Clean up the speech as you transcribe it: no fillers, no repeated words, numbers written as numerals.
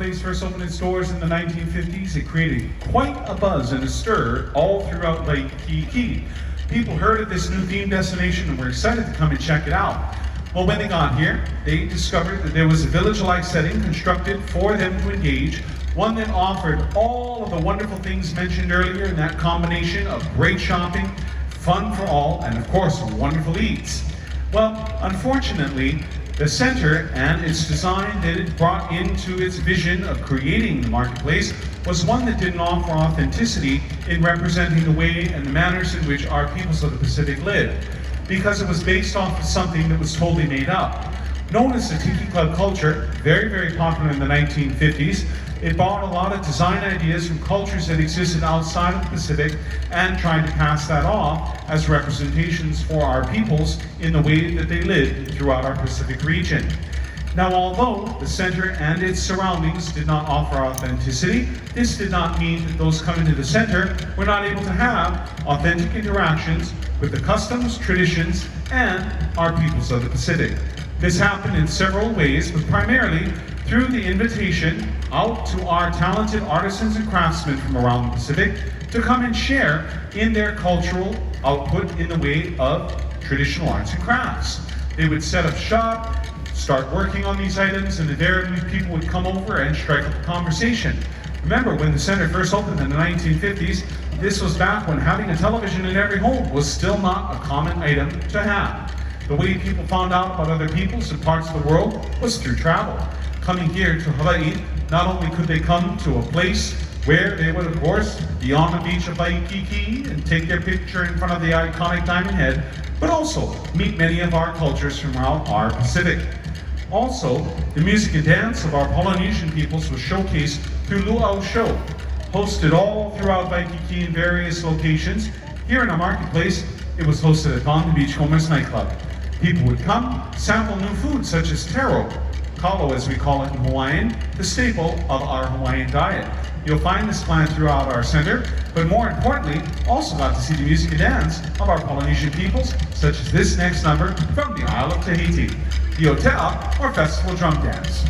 marketplace first opened its doors in the 1950s, it created quite a buzz and a stir all throughout Waikiki. People heard of this new theme destination and were excited to come and check it out. Well, when they got here, they discovered that there was a village-like setting constructed for them to engage, one that offered all of the wonderful things mentioned earlier in that combination of great shopping, fun for all, and of course, wonderful eats. Well, unfortunately, the center and its design that it brought into its vision of creating the marketplace was one that didn't offer authenticity in representing the way and the manners in which our peoples of the Pacific lived, because it was based off of something that was totally made up. Known as the Tiki Club culture, very, very popular in the 1950s, it brought a lot of design ideas from cultures that existed outside of the Pacific and tried to pass that off as representations for our peoples in the way that they lived throughout our Pacific region. Now, although the center and its surroundings did not offer authenticity, this did not mean that those coming to the center were not able to have authentic interactions with the customs, traditions, and our peoples of the Pacific. This happened in several ways, but primarily through the invitation out to our talented artisans and craftsmen from around the Pacific to come and share in their cultural output in the way of traditional arts and crafts. They would set up shop, start working on these items, and invariably people would come over and strike up a conversation. Remember, when the center first opened in the 1950s, this was back when having a television in every home was still not a common item to have. The way people found out about other peoples and parts of the world was through travel. Coming here to Hawaii, not only could they come to a place where they would, of course, be on the beach of Waikiki and take their picture in front of the iconic Diamond Head, but also meet many of our cultures from around our Pacific. Also, the music and dance of our Polynesian peoples was showcased through Luau Show, hosted all throughout Waikiki in various locations. Here in our marketplace, it was hosted at Palm Beach Commerce Nightclub. People would come, sample new foods such as taro, kalo as we call it in Hawaiian, the staple of our Hawaiian diet. You'll find this plant throughout our center, but more importantly, also got to see the music and dance of our Polynesian peoples, such as this next number from the Isle of Tahiti, the Otea, or Festival Drum Dance.